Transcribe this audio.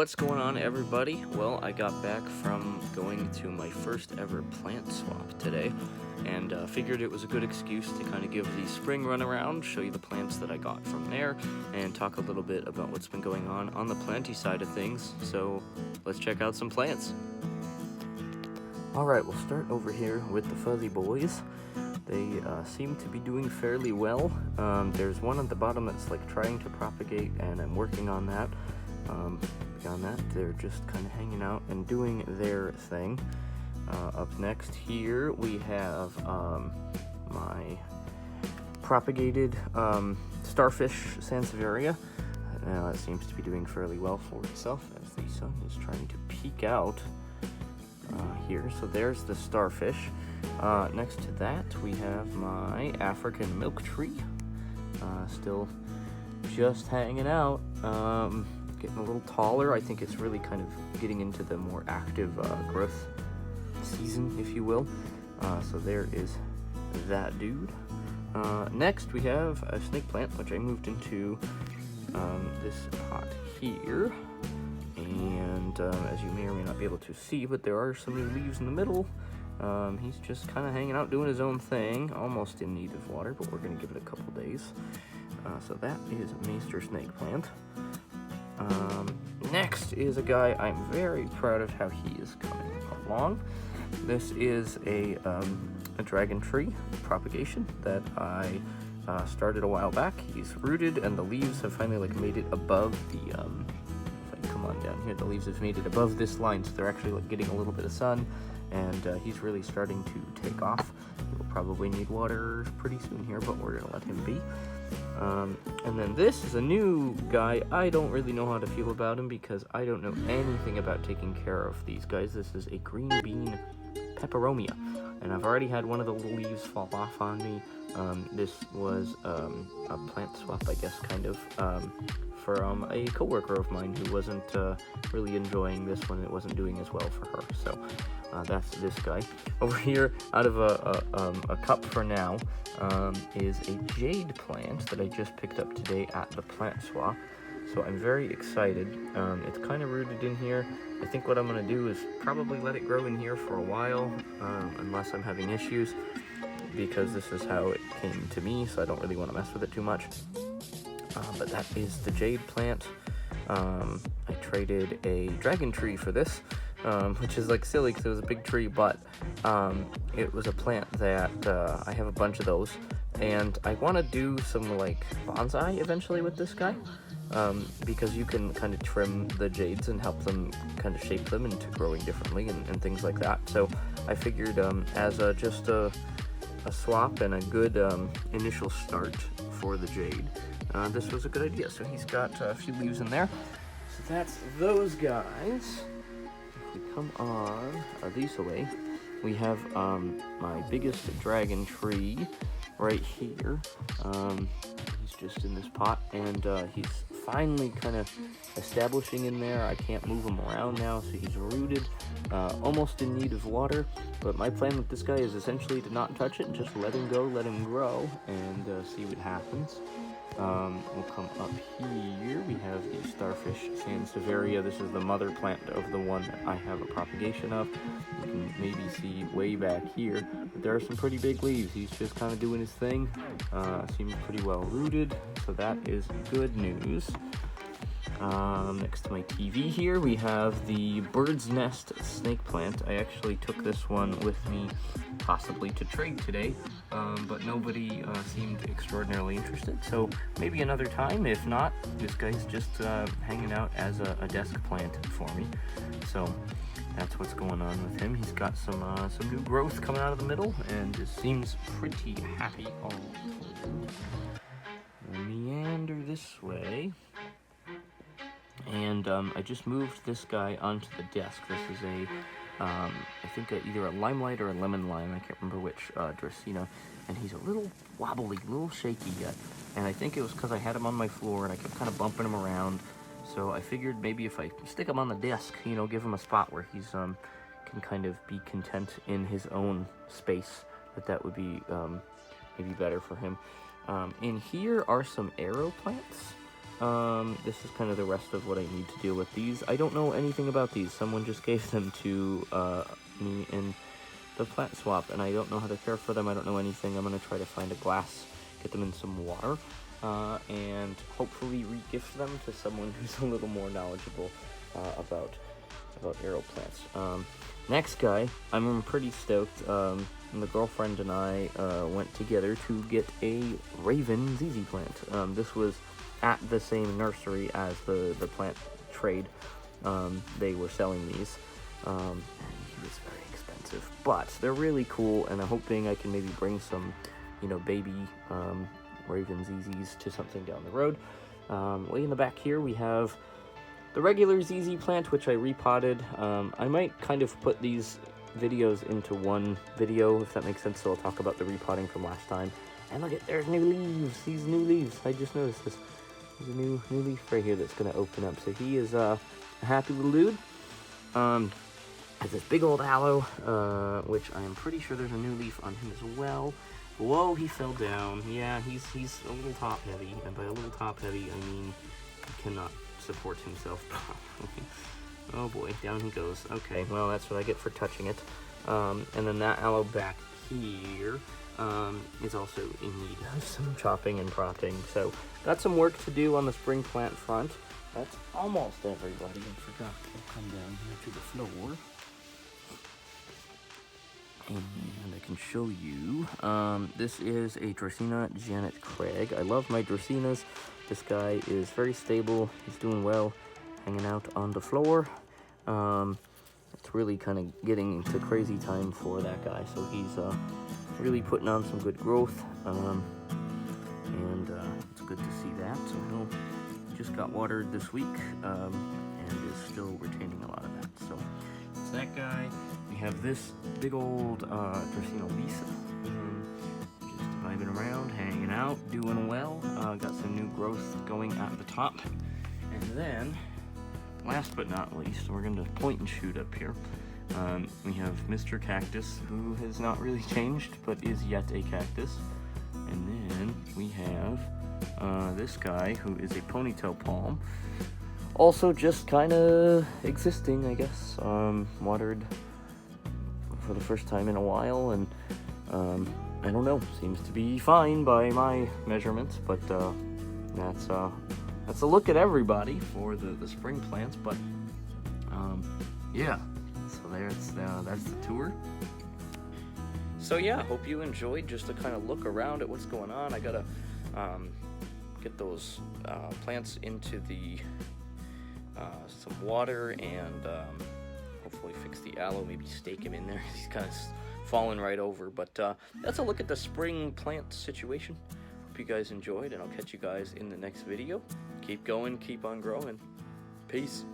What's going on, everybody? Well, I got back from going to my first ever plant swap today, and figured it was a good excuse to kind of give the spring run around, show you the plants that I got from there, and talk a little bit about what's been going on the planty side of things. So let's check out some plants. Alright, we'll start over here with the fuzzy boys. They seem to be doing fairly well. There's one at the bottom that's like trying to propagate, and I'm working on that. Beyond that, they're just kind of hanging out and doing their thing. Up next here, we have my propagated starfish Sansevieria. Now it seems to be doing fairly well for itself as the sun is trying to peek out here. So there's the starfish. Next to that, we have my African milk tree. Still just hanging out. Getting a little taller. I think it's really kind of getting into the more active growth season, if you will. So there is that dude. Next we have a snake plant, which I moved into this pot here. And as you may or may not be able to see, but there are some new leaves in the middle. He's just kind of hanging out doing his own thing, almost in need of water, but we're going to give it a couple days. So that is Maester snake plant. Next is a guy I'm very proud of how he is coming along. This is a dragon tree propagation that I started a while back. He's rooted, and the leaves have finally like made it above the if I come on down here, the leaves have made it above this line, so they're actually like getting a little bit of sun, and he's really starting to take off. He'll probably need water pretty soon here, but we're gonna let him be. And then this is a new guy. I don't really know how to feel about him because I don't know anything about taking care of these guys. This is a green bean peperomia, and I've already had one of the little leaves fall off on me. This was a plant swap, I guess, kind of, from a coworker of mine who wasn't really enjoying this one. It wasn't doing as well for her, so that's this guy. Over here, out of a cup for now, is a jade plant that I just picked up today at the plant swap. So I'm very excited. It's kind of rooted in here. I think what I'm going to do is probably let it grow in here for a while, unless I'm having issues, because this is how it came to me, so I don't really want to mess with it too much. But that is the jade plant. I traded a dragon tree for this, which is like silly because it was a big tree, but it was a plant that I have a bunch of those, and I want to do some like bonsai eventually with this guy, because you can kind of trim the jades and help them kind of shape them into growing differently and things like that. So I figured as just a swap and a good initial start for the jade, this was a good idea. So he's got a few leaves in there. So that's those guys. If we come on these away, we have my biggest dragon tree right here. He's just in this pot, and he's finally kind of establishing in there. I can't move him around now, so he's rooted, almost in need of water. But my plan with this guy is essentially to not touch it, just let him go, let him grow, and see what happens. We'll come up here. We have the starfish Sansevieria. This is the mother plant of the one that I have a propagation of. You can maybe see way back here, but there are some pretty big leaves. He's just kind of doing his thing. Seems pretty well rooted, so that is good news. Next to my TV here, we have the bird's nest snake plant. I actually took this one with me possibly to trade today, but nobody seemed extraordinarily interested, so maybe another time. If not, this guy's just hanging out as a desk plant for me. So that's what's going on with him. He's got some new growth coming out of the middle, and just seems pretty happy all told. We'll meander this way. And I just moved this guy onto the desk. This is I think either a limelight or a lemon lime, I can't remember which, Dracaena, and he's a little wobbly, a little shaky yet, and I think it was because I had him on my floor and I kept kind of bumping him around, so I figured maybe if I stick him on the desk, you know, give him a spot where he's can kind of be content in his own space, that would be maybe better for him. In here are some arrow plants. this is kind of the rest of what I need to deal with. These, I don't know anything about these. Someone just gave them to me in the plant swap, and I don't know how to care for them. I don't know anything. I'm going to try to find a glass, get them in some water, and hopefully re-gift them to someone who's a little more knowledgeable about aero plants. Next guy, I'm pretty stoked. The girlfriend and I went together to get a Raven ZZ plant. This was at the same nursery as the plant trade. They were selling these, and he was very expensive, but they're really cool, and I'm hoping I can maybe bring some, baby Raven ZZs to something down the road. Way in the back here we have the regular ZZ plant, which I repotted. I might kind of put these videos into one video, if that makes sense, so I'll talk about the repotting from last time. And look at, there's new leaves, these new leaves. I just noticed this. There's a new leaf right here that's going to open up. So he is a happy little dude. Has this big old aloe, which I am pretty sure there's a new leaf on him as well. Whoa, he fell down. Yeah, he's a little top heavy, and by a little top heavy, I mean he cannot support himself properly. Oh boy, down he goes. Okay, well, that's what I get for touching it. And then that aloe back here is also in need of some chopping and propping. So, got some work to do on the spring plant front. That's almost everybody. I forgot to come down here to the floor. And I can show you. This is a Dracaena Janet Craig. I love my Dracaenas. This guy is very stable. He's doing well, hanging out on the floor. It's really kind of getting to crazy time for that guy. So he's really putting on some good growth. And it's good to see that. So he just got watered this week and is still retaining a lot of that. So it's that guy. We have this big old Dracaena Lisa, just vibing around, hanging out, doing well. Got some new growth going at the top. And then, last but not least, we're going to point and shoot up here. We have Mr. Cactus, who has not really changed, but is yet a cactus. And then we have this guy, who is a ponytail palm. Also just kind of existing, I guess. Watered for the first time in a while, and I don't know, seems to be fine by my measurements, but that's a look at everybody for the spring plants. But yeah, so that's the tour. So yeah, hope you enjoyed just to kind of look around at what's going on. I gotta get those plants into the some water and hopefully fix the aloe, maybe stake him in there. He's kind of falling right over, but that's a look at the spring plant situation. Hope you guys enjoyed, and I'll catch you guys in the next video. Keep going, keep on growing. Peace.